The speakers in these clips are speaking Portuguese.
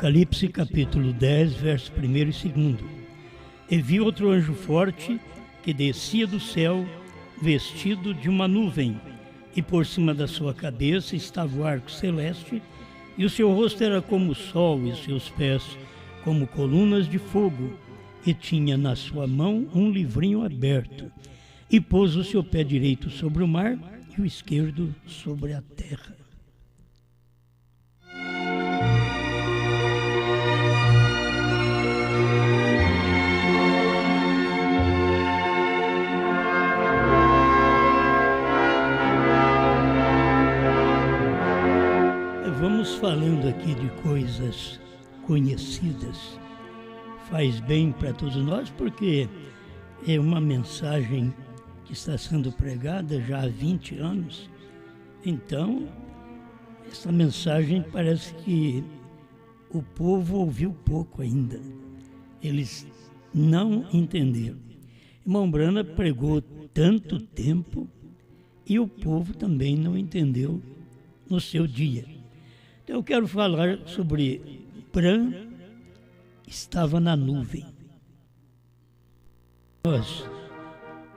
Apocalipse capítulo 10, versos 1 e 2. E vi outro anjo forte que descia do céu, vestido de uma nuvem, e por cima da sua cabeça estava o arco celeste, e o seu rosto era como o sol, e os seus pés como colunas de fogo, e tinha na sua mão um livrinho aberto, e pôs o seu pé direito sobre o mar e o esquerdo sobre a terra. Vamos falando aqui de coisas conhecidas. Faz bem para todos nós, porque é uma mensagem que está sendo pregada já há 20 anos. Então, essa mensagem parece que o povo ouviu pouco ainda. Eles não entenderam. Irmão Brana pregou tanto tempo e o povo também não entendeu no seu dia. Então, eu quero falar sobre Bran estava na nuvem.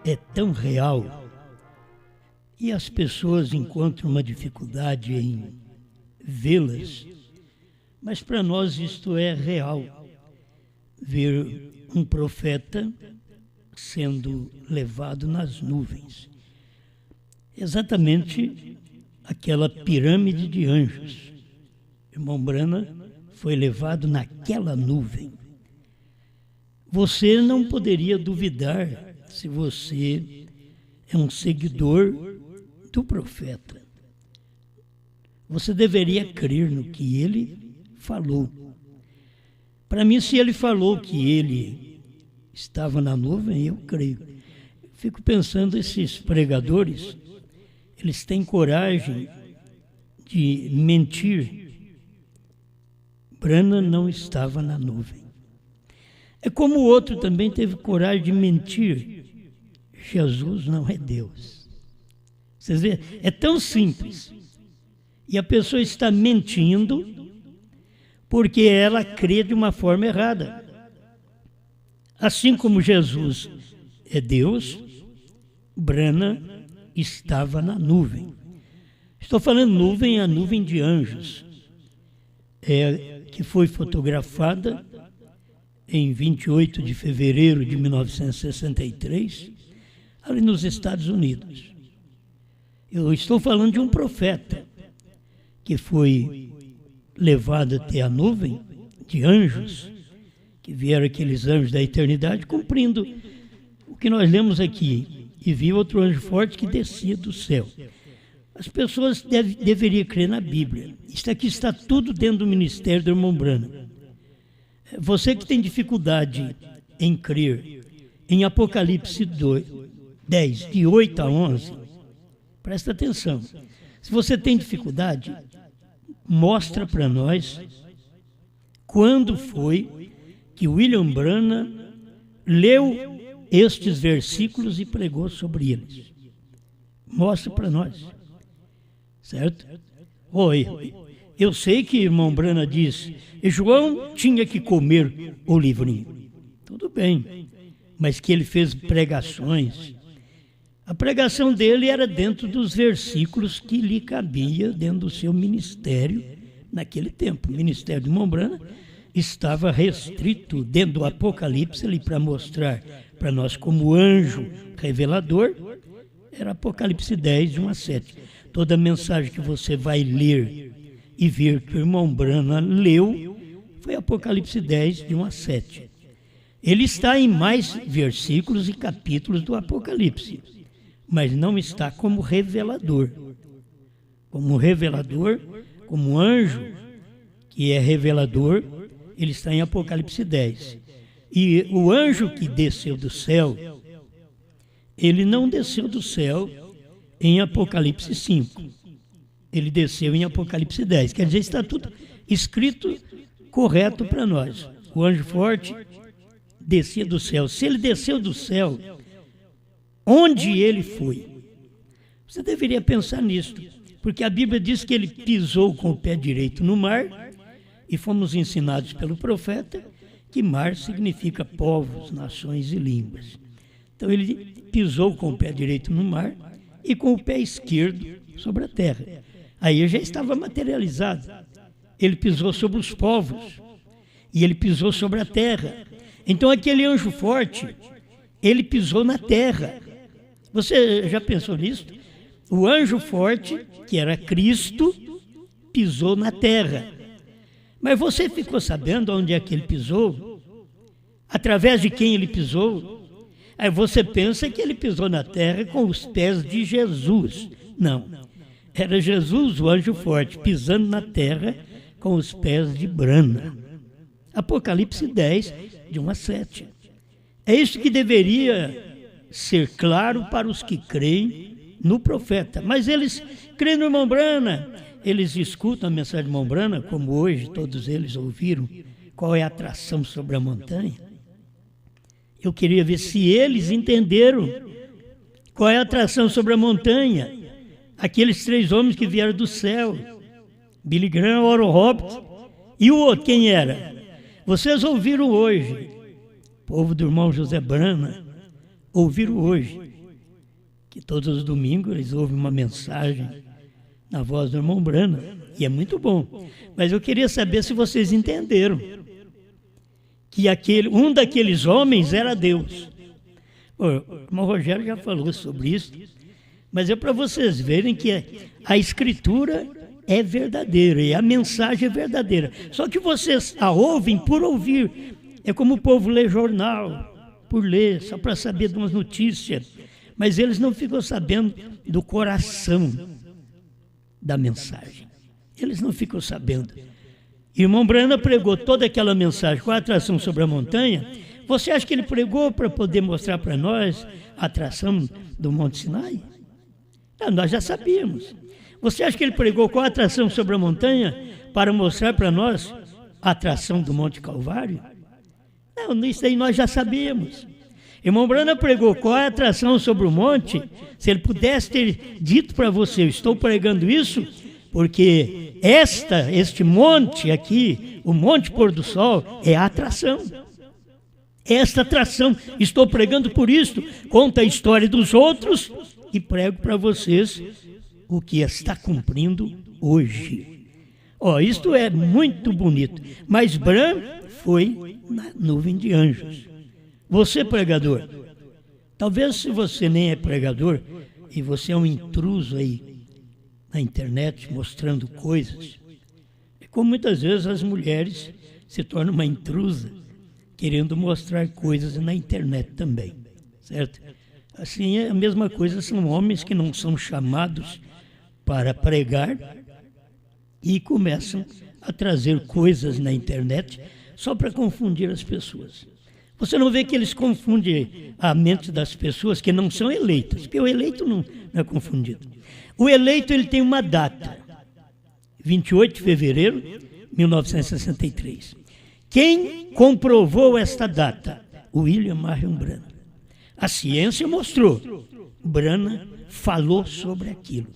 É tão real e as pessoas encontram uma dificuldade em vê-las, mas para nós isto é real. Ver um profeta sendo levado nas nuvens. Exatamente aquela pirâmide de anjos. Irmão Brana foi levado naquela nuvem. Você não poderia duvidar se você é um seguidor do profeta. Você deveria crer no que ele falou. Para mim, se ele falou que ele estava na nuvem, eu creio. Fico pensando, esses pregadores, eles têm coragem de mentir. Brana não estava na nuvem. É como o outro também teve coragem de mentir. Jesus não é Deus. Vocês veem? É tão simples. E a pessoa está mentindo porque ela crê de uma forma errada. Assim como Jesus é Deus, Brana estava na nuvem. Estou falando nuvem, a nuvem de anjos. Que foi fotografada em 28 de fevereiro de 1963, ali nos Estados Unidos. Eu estou falando de um profeta que foi levado até a nuvem de anjos, que vieram aqueles anjos da eternidade, cumprindo o que nós lemos aqui. E viu outro anjo forte que descia do céu. As pessoas deveriam crer na Bíblia. Isso aqui está tudo dentro do ministério do irmão Brana. Você que tem dificuldade em crer em Apocalipse 10, de 8 a 11, presta atenção. Se você tem dificuldade, mostra para nós quando foi que William Brana leu estes versículos e pregou sobre eles. Mostra para nós. Certo? Oi, eu sei que irmão Brana disse, e João tinha que comer o livrinho. Tudo bem, mas que ele fez pregações. A pregação dele era dentro dos versículos que lhe cabia dentro do seu ministério naquele tempo. O ministério de irmão Brana estava restrito dentro do Apocalipse ali para mostrar para nós como anjo revelador. Era Apocalipse 10, de 1 a 7. Toda mensagem que você vai ler e ver que o irmão Brana leu foi Apocalipse 10, de 1 a 7. Ele está em mais versículos e capítulos do Apocalipse, mas não está como revelador. Como revelador, como anjo que é revelador, ele está em Apocalipse 10. E o anjo que desceu do céu, ele não desceu do céu em Apocalipse 5. Ele desceu em Apocalipse 10. Quer dizer, está tudo escrito correto para nós. O anjo forte descia do céu. Se ele desceu do céu, onde ele foi? Você deveria pensar nisso, porque a Bíblia diz que ele pisou com o pé direito no mar E fomos ensinados pelo profeta que mar significa povos, nações e línguas. Então ele pisou com o pé direito no mar e com o pé esquerdo sobre a terra. Aí já estava materializado. Ele pisou sobre os povos e ele pisou sobre a terra. Então aquele anjo forte, ele pisou na terra. Você já pensou nisso? O anjo forte, que era Cristo, pisou na terra. Mas você ficou sabendo onde é que ele pisou? Através de quem ele pisou? Aí você pensa que ele pisou na terra com os pés de Jesus. Não. Era Jesus, o anjo forte, pisando na terra com os pés de Brana. Apocalipse 10, de 1 a 7. É isso que deveria ser claro para os que creem no profeta. Mas eles creem no irmão Brana, eles escutam a mensagem do irmão Brana, como hoje todos eles ouviram qual é a atração sobre a montanha. Eu queria ver se eles entenderam qual é a atração sobre a montanha. Aqueles 3 homens que vieram do céu, Billy Graham, Oral Roberts, e o outro, quem era? Vocês ouviram hoje, povo do irmão José Brana, ouviram hoje, que todos os domingos eles ouvem uma mensagem na voz do irmão Brana, e é muito bom. Mas eu queria saber se vocês entenderam que um daqueles homens era Deus. O irmão Rogério já falou sobre isso, mas é para vocês verem que a Escritura é verdadeira e a mensagem é verdadeira. Só que vocês a ouvem por ouvir. É como o povo lê jornal, por ler, só para saber de umas notícias. Mas eles não ficam sabendo do coração da mensagem. Eles não ficam sabendo. Irmão Brana pregou toda aquela mensagem com a atração sobre a montanha. Você acha que ele pregou para poder mostrar para nós a atração do Monte Sinai? Não, nós já sabíamos. Você acha que ele pregou com a atração sobre a montanha para mostrar para nós a atração do Monte Calvário? Não, isso aí nós já sabíamos. Irmão Brana pregou qual é a atração sobre o monte. Se ele pudesse ter dito para você, eu estou pregando isso porque este monte aqui, o Monte Pôr do Sol, é a atração. Esta atração, estou pregando por isso, conta a história dos outros e prego para vocês o que está cumprindo hoje. Isto é muito bonito, mas Bram foi na nuvem de anjos. Você, pregador, talvez se você nem é pregador e você é um intruso aí na internet mostrando coisas, é como muitas vezes as mulheres se tornam uma intrusa querendo mostrar coisas na internet também, certo? Assim é a mesma coisa, são homens que não são chamados para pregar e começam a trazer coisas na internet só para confundir as pessoas. Você não vê que eles confundem a mente das pessoas que não são eleitas, porque o eleito não é confundido. O eleito ele tem uma data, 28 de fevereiro de 1963. Quem comprovou esta data? William Marion Brana. A ciência mostrou. Brana falou sobre aquilo.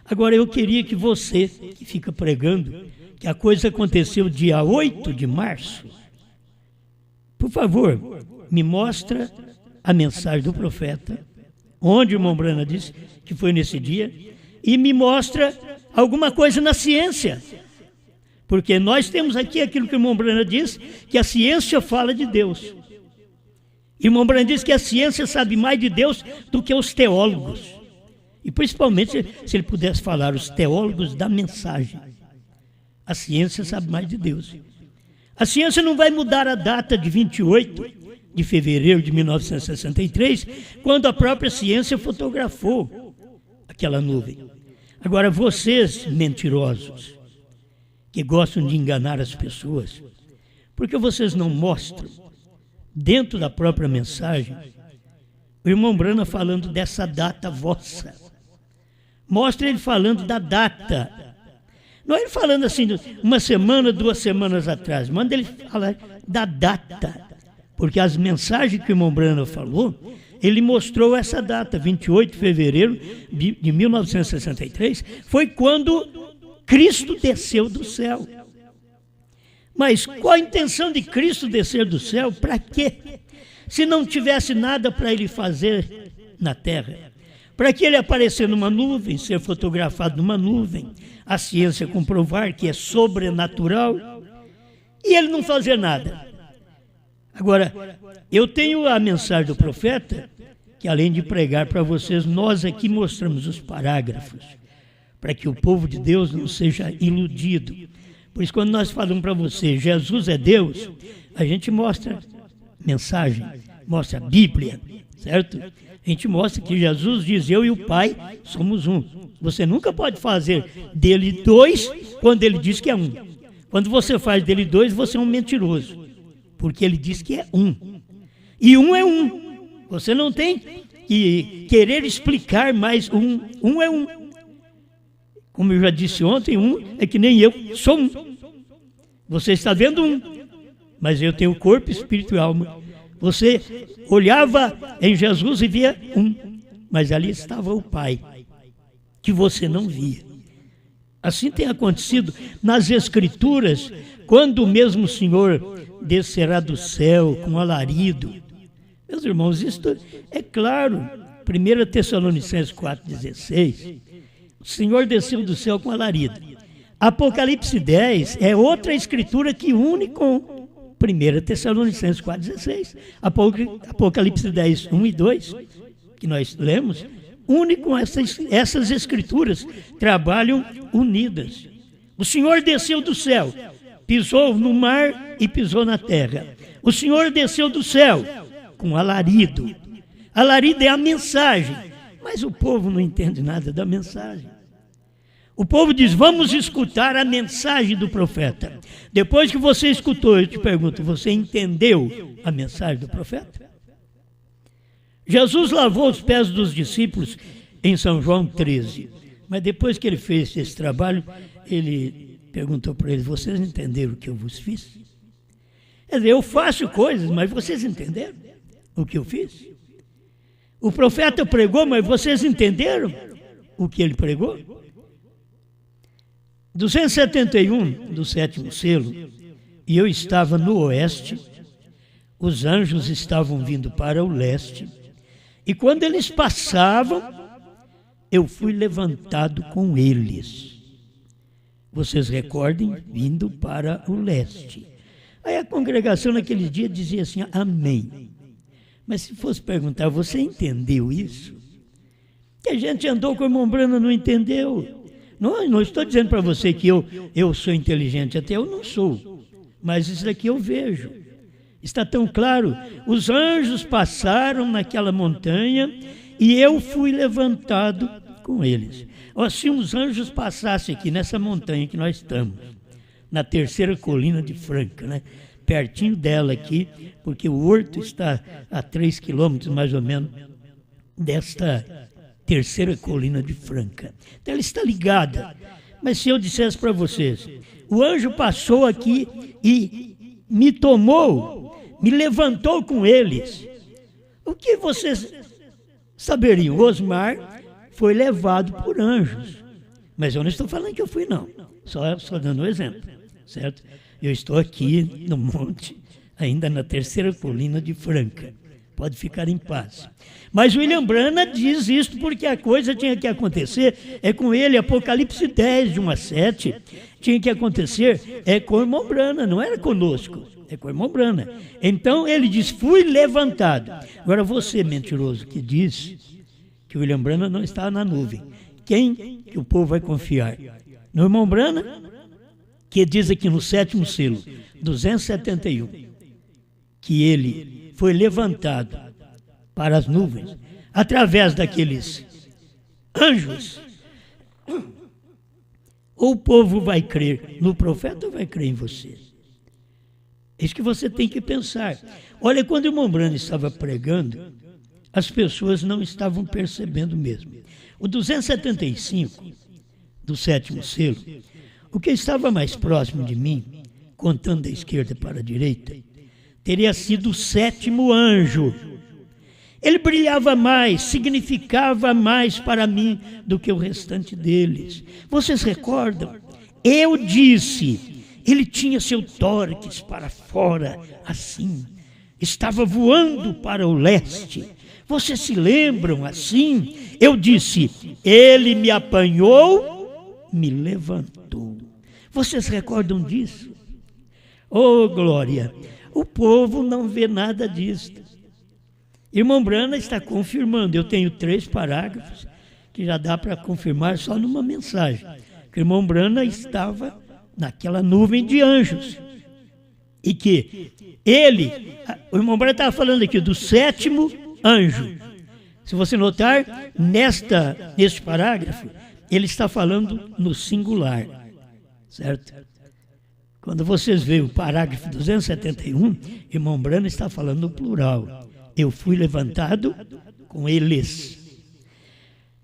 Agora eu queria que você, que fica pregando, que a coisa aconteceu dia 8 de março, por favor, me mostra a mensagem do profeta, onde o irmão Brana disse que foi nesse dia, e me mostra alguma coisa na ciência. Porque nós temos aqui aquilo que o irmão Brana diz, que a ciência fala de Deus. O irmão Brana diz que a ciência sabe mais de Deus do que os teólogos. E principalmente se ele pudesse falar os teólogos da mensagem. A ciência sabe mais de Deus. A ciência não vai mudar a data de 28 de fevereiro de 1963, quando a própria ciência fotografou aquela nuvem. Agora, vocês, mentirosos, que gostam de enganar as pessoas, por que vocês não mostram, dentro da própria mensagem, o irmão Brana falando dessa data vossa? Mostra ele falando da data. Não é ele falando assim, uma semana, 2 semanas atrás. Manda ele falar da data. Porque as mensagens que o irmão Brana falou, ele mostrou essa data, 28 de fevereiro de 1963, foi quando Cristo desceu do céu. Mas qual a intenção de Cristo descer do céu? Para quê? Se não tivesse nada para ele fazer na terra. Para que ele aparecer numa nuvem, ser fotografado numa nuvem, a ciência comprovar que é sobrenatural, e ele não fazer nada. Agora, eu tenho a mensagem do profeta, que além de pregar para vocês, nós aqui mostramos os parágrafos, para que o povo de Deus não seja iludido. Por isso, quando nós falamos para você, Jesus é Deus, a gente mostra mensagem, mostra a Bíblia, certo? A gente mostra que Jesus diz, eu e o Pai somos um. Você nunca pode fazer dele dois quando ele diz que é um. Quando você faz dele dois, você é um mentiroso, porque ele diz que é um. E um é um. Você não tem que querer explicar mais um. Um é um. Como eu já disse ontem, um é que nem eu sou um. Você está vendo um, mas eu tenho corpo, espírito e alma. Você olhava em Jesus e via um, mas ali estava o Pai, que você não via. Assim tem acontecido nas Escrituras, quando o mesmo Senhor descerá do céu com alarido. Meus irmãos, isto é claro. 1 Tessalonicenses 4,16, o Senhor desceu do céu com alarido. Apocalipse 10 é outra escritura que une com 1 Tessalonicenses 4,16. Apocalipse 10, 1 e 2, que nós lemos, une com essas escrituras, trabalham unidas. O Senhor desceu do céu, pisou no mar e pisou na terra. O Senhor desceu do céu com alarido. Alarido é a mensagem, mas o povo não entende nada da mensagem. O povo diz, vamos escutar a mensagem do profeta. Depois que você escutou, eu te pergunto, você entendeu a mensagem do profeta? Jesus lavou os pés dos discípulos em São João 13. Mas depois que ele fez esse trabalho, ele perguntou para eles, vocês entenderam o que eu vos fiz? Quer dizer, eu faço coisas, mas vocês entenderam o que eu fiz? O profeta pregou, mas vocês entenderam o que ele pregou? 271 do sétimo selo, e eu estava no oeste, os anjos estavam vindo para o leste, e quando eles passavam, eu fui levantado com eles. Vocês recordem, vindo para o leste. Aí a congregação naquele dia dizia assim, amém. Mas se fosse perguntar, você entendeu isso? Que a gente andou com o irmão Brana, não entendeu. Não estou dizendo para você que eu sou inteligente, até eu não sou. Mas isso daqui eu vejo. Está tão claro. Os anjos passaram naquela montanha e eu fui levantado com eles. Se os anjos passassem aqui nessa montanha que nós estamos, na terceira colina de Franca, né? Pertinho dela aqui, porque o horto está a 3 quilômetros mais ou menos desta terceira colina de Franca. Então ela está ligada. Mas se eu dissesse para vocês, o anjo passou aqui e me tomou, me levantou com eles, o que vocês saberiam? Osmar foi levado por anjos. Mas eu não estou falando que eu fui, não. Só dando um exemplo, certo? Eu estou aqui no monte, ainda na terceira colina de Franca. Pode ficar em paz. Mas William Brana diz isto porque a coisa tinha que acontecer, é com ele, Apocalipse 10, de 1 a 7, tinha que acontecer, é com o irmão Brana, não era conosco, é com o irmão Brana. Então ele diz, fui levantado. Agora você, mentiroso, que diz que o William Brana não está na nuvem, quem que o povo vai confiar? No irmão Brana, que diz aqui no sétimo selo, 271, que ele foi levantado para as nuvens, através daqueles anjos. Ou o povo vai crer no profeta ou vai crer em você? É isso que você tem que pensar. Olha, quando o irmão Brana estava pregando, as pessoas não estavam percebendo mesmo. O 275 do sétimo selo, o que estava mais próximo de mim, contando da esquerda para a direita, teria sido o sétimo anjo. Ele brilhava mais, significava mais para mim do que o restante deles. Vocês recordam? Eu disse, ele tinha seu tórax para fora, assim, estava voando para o leste. Vocês se lembram assim? Eu disse, ele me apanhou, me levantou. Vocês recordam disso? Oh, glória! O povo não vê nada disso. Irmão Brana está confirmando. Eu tenho 3 parágrafos que já dá para confirmar só numa mensagem. Que o irmão Brana estava naquela nuvem de anjos. E que o irmão Brana estava falando aqui do 7º anjo. Se você notar, neste parágrafo, ele está falando no singular. Certo? Quando vocês veem o parágrafo 271, irmão Brana está falando no plural. Eu fui levantado com eles.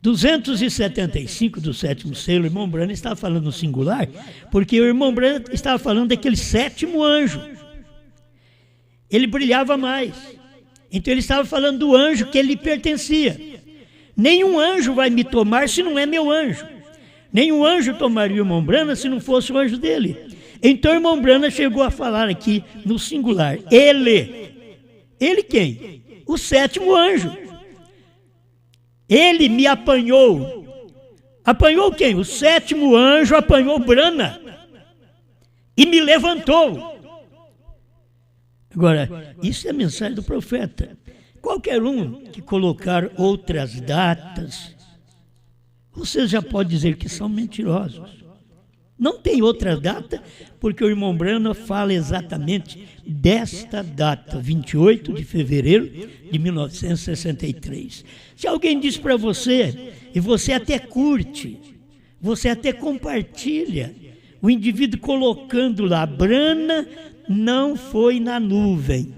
275 do 7º selo, o irmão Brana está falando no singular, porque o irmão Brana estava falando daquele 7º anjo. Ele brilhava mais. Então ele estava falando do anjo que ele pertencia. Nenhum anjo vai me tomar se não é meu anjo. Nenhum anjo tomaria o irmão Brana se não fosse o anjo dele. Então o irmão Brana chegou a falar aqui no singular. Ele quem? O 7º anjo. Ele me apanhou. Apanhou quem? O 7º anjo apanhou Brana e me levantou. Agora, isso é a mensagem do profeta. Qualquer um que colocar outras datas, você já pode dizer que são mentirosos. Não tem outra data, porque o irmão Brana fala exatamente desta data, 28 de fevereiro de 1963. Se alguém diz para você, e você até curte, você até compartilha, o indivíduo colocando lá, Brana não foi na nuvem,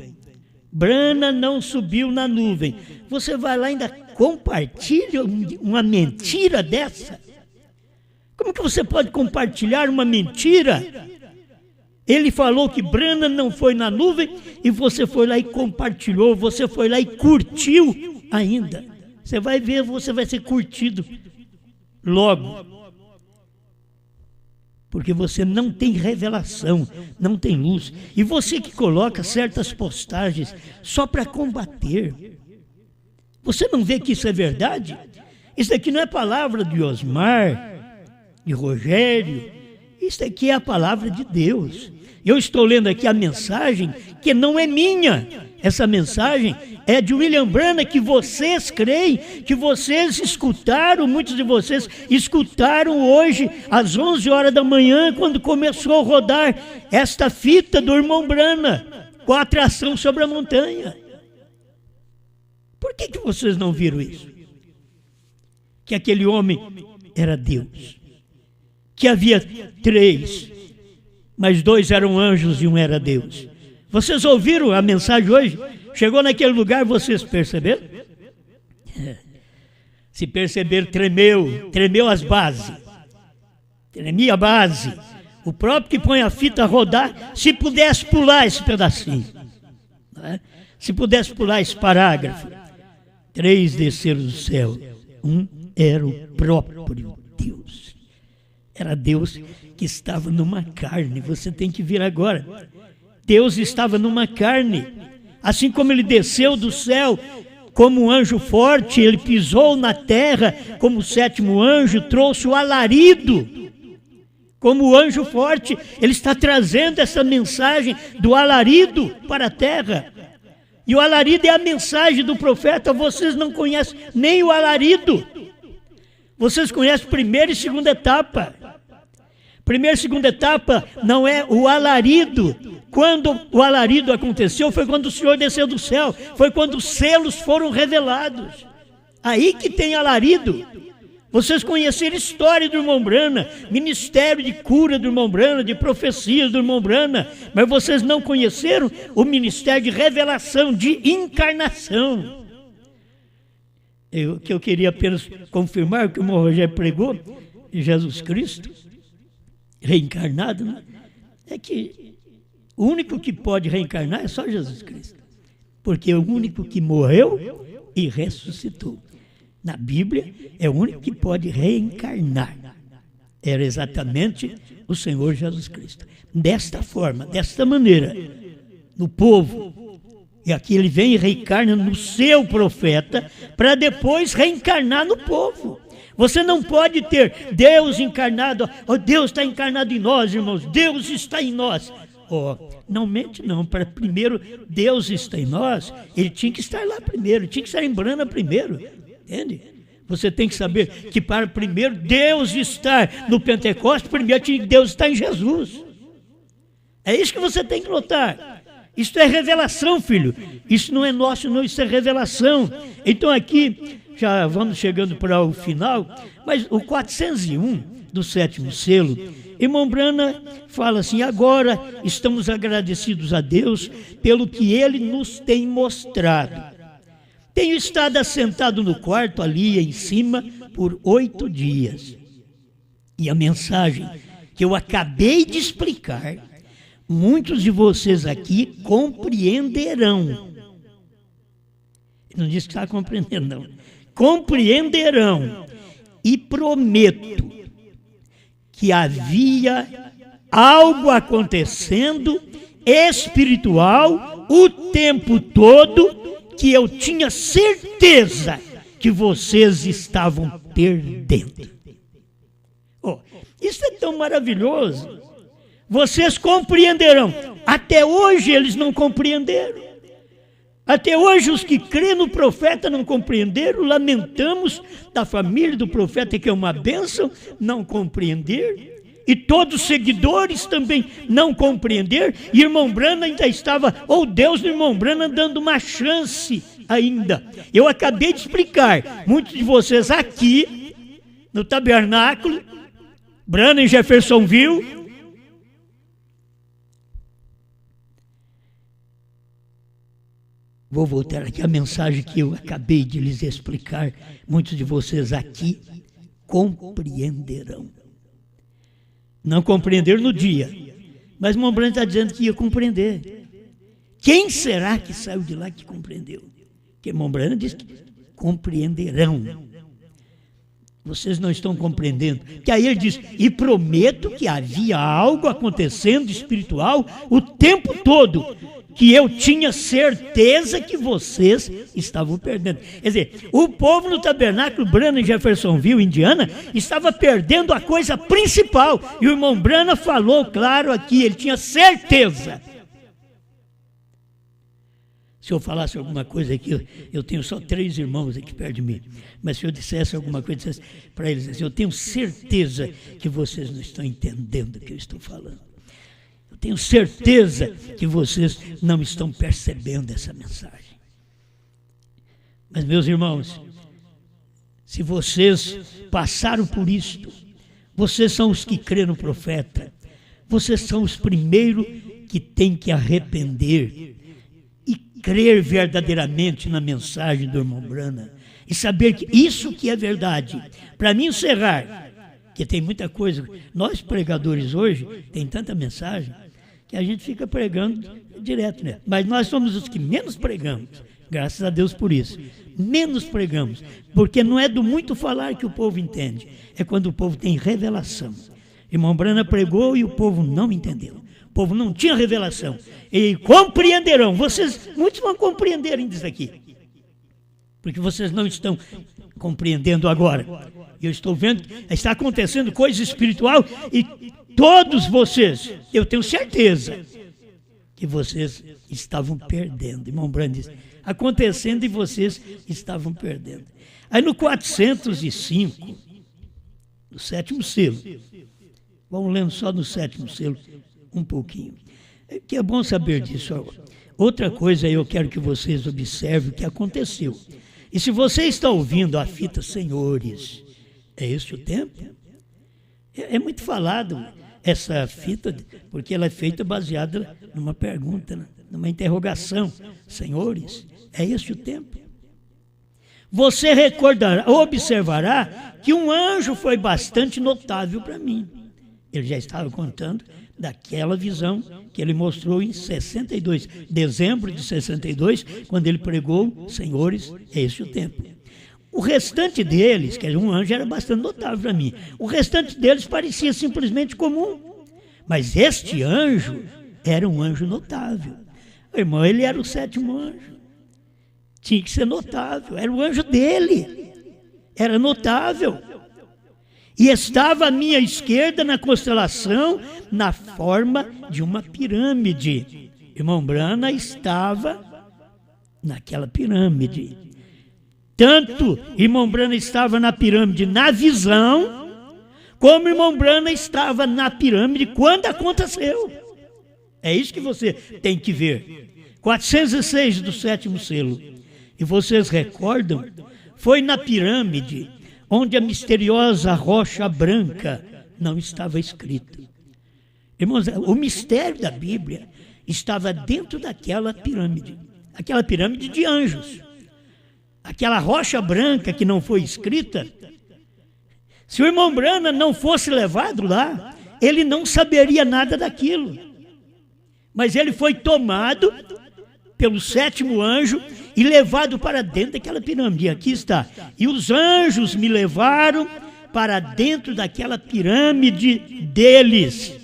Brana não subiu na nuvem, você vai lá e ainda compartilha uma mentira dessa? Como que você pode compartilhar uma mentira? Ele falou que Brana não foi na nuvem e você foi lá e compartilhou, você foi lá e curtiu ainda. Você vai ver, você vai ser curtido logo. Porque você não tem revelação, não tem luz. E você que coloca certas postagens só para combater. Você não vê que isso é verdade? Isso aqui não é palavra de Osmar, de Rogério, isso aqui é a palavra de Deus. Eu estou lendo aqui a mensagem que não é minha. Essa mensagem é de William Brana, que vocês creem, que vocês escutaram, muitos de vocês escutaram hoje, às 11 horas da manhã, quando começou a rodar esta fita do irmão Brana, com a atração sobre a montanha. Por que vocês não viram isso? Que aquele homem era Deus. Que havia 3, mas 2 eram anjos e 1 era Deus. Vocês ouviram a mensagem hoje? Chegou naquele lugar, vocês perceberam? Se perceberam, tremeu as bases. Tremia a base. O próprio que põe a fita a rodar, se pudesse pular esse pedacinho. Não é? Se pudesse pular esse parágrafo. 3 desceram do céu. 1 era o próprio Deus. Era Deus que estava numa carne. Você tem que vir agora. Deus estava numa carne. Assim como ele desceu do céu como um anjo forte, ele pisou na terra como o 7º anjo, trouxe o alarido. Como o anjo forte, ele está trazendo essa mensagem do alarido para a terra. E o alarido é a mensagem do profeta. Vocês não conhecem nem o alarido. Vocês conhecem a primeira e segunda etapa. Primeira e segunda etapa não é o alarido. Quando o alarido aconteceu, foi quando o Senhor desceu do céu. Foi quando os selos foram revelados. Aí que tem alarido. Vocês conheceram a história do irmão Brana, ministério de cura do irmão Brana, de profecias do irmão Brana, mas vocês não conheceram o ministério de revelação, de encarnação. Eu queria apenas confirmar o que o irmão Rogério pregou, de Jesus Cristo, reencarnado, né? É que o único que pode reencarnar é só Jesus Cristo, porque é o único que morreu e ressuscitou. Na Bíblia, é o único que pode reencarnar. era exatamente o Senhor Jesus Cristo. Desta forma, desta maneira, no povo. E aqui ele vem e reencarna no seu profeta, para depois reencarnar no povo. Você não pode ter Deus encarnado, Deus está encarnado em nós, irmãos, Deus está em nós. Não mente não, para primeiro Deus está em nós, ele tinha que estar lá primeiro, tinha que estar em Brana primeiro, entende? Você tem que saber que para primeiro Deus estar no Pentecostes, primeiro tinha que Deus estar em Jesus. É isso que você tem que notar. Isso é revelação, filho. Isso não é nosso, não, isso é revelação. Então aqui, já vamos chegando para o final, mas o 401 do 7º selo, irmão Brana fala assim: agora estamos agradecidos a Deus pelo que Ele nos tem mostrado. Tenho estado assentado no quarto ali em cima por 8 dias. E a mensagem que eu acabei de explicar, muitos de vocês aqui compreenderão. Não disse que está compreendendo, não. Compreenderão. E prometo que havia algo acontecendo espiritual o tempo todo que eu tinha certeza que vocês estavam perdendo. Isso é tão maravilhoso. Vocês compreenderão. Até hoje eles não compreenderam. Até hoje os que crêem no profeta não compreenderam. Lamentamos da família do profeta, que é uma bênção, não compreender. E todos os seguidores também não compreender. E irmão Brana ainda estava, Deus do irmão Brana dando uma chance ainda. Eu acabei de explicar. Muitos de vocês aqui, no tabernáculo, Brana em Jeffersonville, vou voltar aqui a mensagem que eu acabei de lhes explicar. Muitos de vocês aqui compreenderão. Não compreenderam no dia, mas o irmão Brana está dizendo que ia compreender. Quem será que saiu de lá que compreendeu? Porque o irmão Brana diz que compreenderão. Vocês não estão compreendendo. Que aí ele diz: e prometo que havia algo acontecendo espiritual o tempo todo, que eu tinha certeza que vocês estavam perdendo. Quer dizer, o povo no tabernáculo Brana em Jeffersonville, Indiana, estava perdendo a coisa principal. E o irmão Brana falou claro aqui, ele tinha certeza. Se eu falasse alguma coisa aqui, eu tenho só 3 irmãos aqui perto de mim, mas se eu dissesse alguma coisa, dissesse para eles assim: eu tenho certeza que vocês não estão entendendo o que eu estou falando. Eu tenho certeza que vocês não estão percebendo essa mensagem. Mas, meus irmãos, se vocês passaram por isto, vocês são os que crêem no profeta, vocês são os primeiros que têm que arrepender e crer verdadeiramente na mensagem do irmão Brana e saber que isso que é verdade. Para mim encerrar, que tem muita coisa, nós pregadores hoje, tem tanta mensagem, que a gente fica pregando direto, né? Mas nós somos os que menos pregamos, graças a Deus por isso. Menos pregamos, porque não é do muito falar que o povo entende, é quando o povo tem revelação. Irmão Brana pregou e o povo não entendeu. O povo não tinha revelação. E compreenderão. Muitos vão compreender ainda isso aqui, porque vocês não estão compreendendo agora. Eu estou vendo, está acontecendo coisa espiritual e todos vocês, eu tenho certeza que vocês estavam perdendo. Irmão Brana diz: acontecendo e vocês estavam perdendo. Aí no 405, no 7º selo, vamos lendo só no 7º selo um pouquinho, que é bom saber disso. Outra coisa eu quero que vocês observem o que aconteceu. E se você está ouvindo a fita, senhores, é este o tempo? É muito falado essa fita, porque ela é feita baseada numa pergunta, numa interrogação. Senhores, é este o tempo? Você recordará, observará que um anjo foi bastante notável para mim. Ele já estava contando daquela visão que ele mostrou em 62, dezembro de 62, quando ele pregou: senhores, é este o tempo. O restante deles, quer dizer, um anjo era bastante notável para mim, o restante deles parecia simplesmente comum, mas este anjo era um anjo notável. Irmão, ele era o 7º anjo, tinha que ser notável, era o anjo dele, era notável. E estava à minha esquerda na constelação, na forma de uma pirâmide. Irmão Brana estava naquela pirâmide. Tanto irmão Brana estava na pirâmide na visão, como irmão Brana estava na pirâmide quando aconteceu. É isso que você tem que ver. 406 do 7º selo. E vocês recordam? Foi na pirâmide onde a misteriosa rocha branca não estava escrita. Irmãos, o mistério da Bíblia estava dentro daquela pirâmide de anjos. Aquela rocha branca que não foi escrita, se o irmão Brana não fosse levado lá, ele não saberia nada daquilo. Mas ele foi tomado pelo 7º anjo e levado para dentro daquela pirâmide. E aqui está. E os anjos me levaram para dentro daquela pirâmide deles.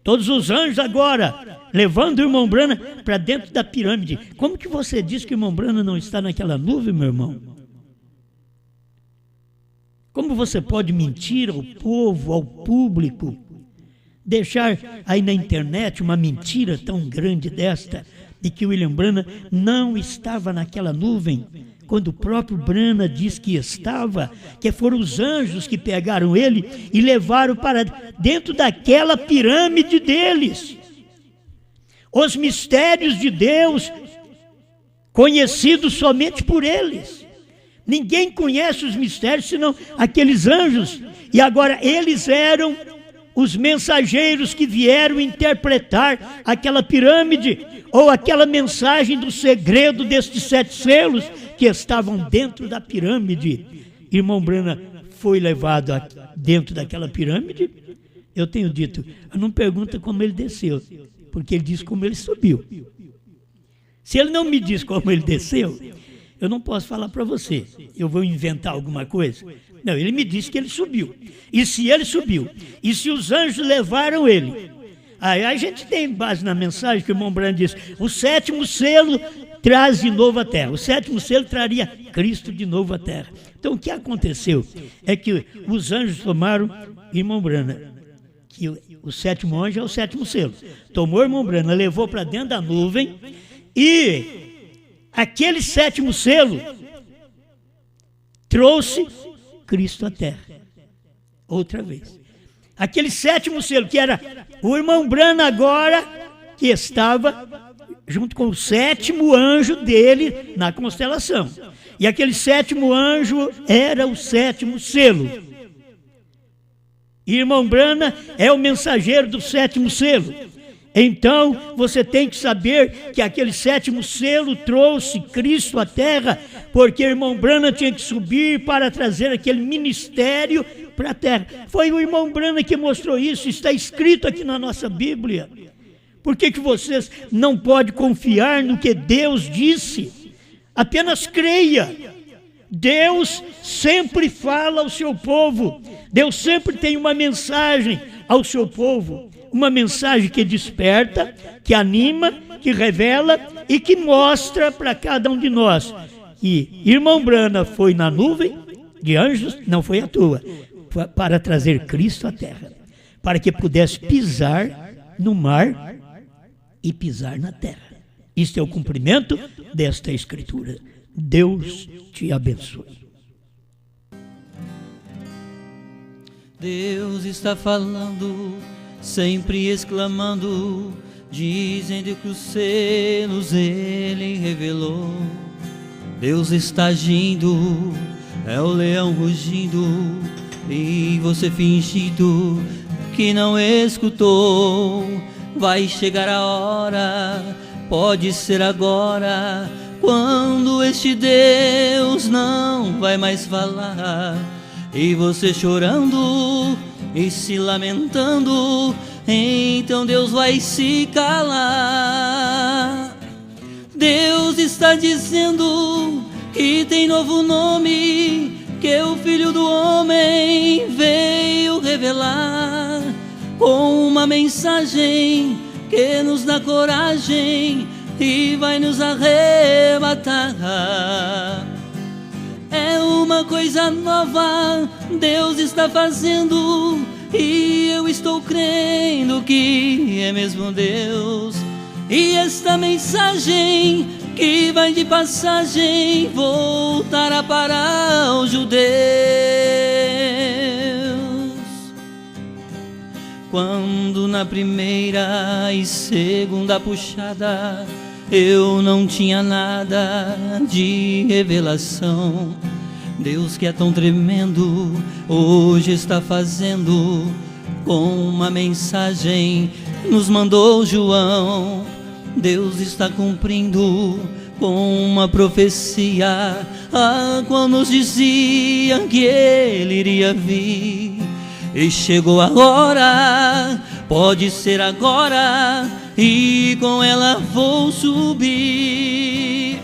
Todos os anjos agora levando o irmão Brana para dentro da pirâmide. Como que você diz que o irmão Brana não está naquela nuvem, meu irmão? Como você pode mentir ao povo, ao público, deixar aí na internet uma mentira tão grande desta, de que William Brana não estava naquela nuvem, quando o próprio Brana diz que estava, que foram os anjos que pegaram ele e levaram para dentro daquela pirâmide deles. Os mistérios de Deus, conhecidos somente por eles. Ninguém conhece os mistérios senão aqueles anjos. E agora eles eram os mensageiros que vieram interpretar aquela pirâmide, ou aquela mensagem do segredo destes 7 selos que estavam dentro da pirâmide. Irmão Brana foi levado dentro daquela pirâmide. Eu tenho dito, não pergunta como ele desceu, porque ele diz como ele subiu. Se ele não me diz como ele desceu, eu não posso falar para você. Eu vou inventar alguma coisa? Não, ele me disse que ele subiu. E se ele subiu, e se os anjos levaram ele, aí a gente tem base na mensagem que o irmão Brana diz, o 7º selo traz de novo a terra. O 7º selo traria Cristo de novo à terra. Então o que aconteceu é que os anjos tomaram irmão Brana, que o 7º anjo é o 7º selo. Tomou o irmão Brana, levou para dentro da nuvem, e aquele 7º selo trouxe Cristo à terra. Outra vez. Aquele 7º selo, que era o irmão Brana agora, que estava junto com o 7º anjo dele na constelação. E aquele 7º anjo era o 7º selo. E irmão Brana é o mensageiro do 7º selo. Então, você tem que saber que aquele 7º selo trouxe Cristo à terra, porque irmão Brana tinha que subir para trazer aquele ministério para a terra. Foi o irmão Brana que mostrou isso, está escrito aqui na nossa Bíblia. Por que vocês não podem confiar no que Deus disse? Apenas creia. Deus sempre fala ao seu povo. Deus sempre tem uma mensagem ao seu povo. Uma mensagem que desperta, que anima, que revela e que mostra para cada um de nós. E irmão Brana foi na nuvem de anjos, não foi à toa, para trazer Cristo à terra, para que pudesse pisar no mar e pisar na terra. Isto é o cumprimento desta Escritura. Deus te abençoe. Deus está falando, sempre exclamando, dizendo que os selos Ele revelou. Deus está agindo, é o leão rugindo, e você fingindo que não escutou. Vai chegar a hora, pode ser agora, quando este Deus não vai mais falar. E você chorando e se lamentando, então Deus vai se calar. Deus está dizendo que tem novo nome, que o Filho do Homem veio revelar, com uma mensagem que nos dá coragem e vai nos arrebatar. É uma coisa nova Deus está fazendo, e eu estou crendo que é mesmo Deus. E esta mensagem que vai de passagem voltará para os judeus. Quando na primeira e segunda puxada eu não tinha nada de revelação, Deus, que é tão tremendo, hoje está fazendo. Com uma mensagem nos mandou João. Deus está cumprindo com uma profecia, a qual nos dizia que Ele iria vir. E chegou a hora, pode ser agora, e com ela vou subir.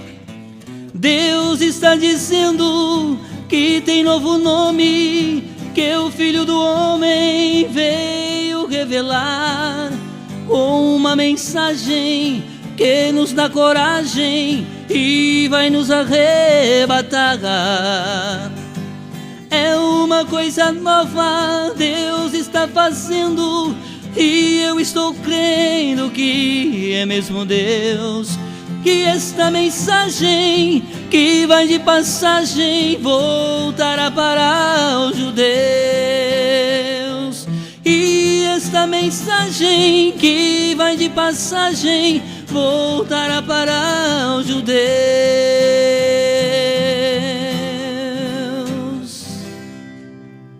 Deus está dizendo que tem novo nome, que o Filho do Homem veio revelar, com uma mensagem que nos dá coragem e vai nos arrebatar. É uma coisa nova Deus está fazendo, e eu estou crendo que é mesmo Deus. Que esta mensagem que vai de passagem voltará para os judeus. E esta mensagem que vai de passagem voltará para os judeus.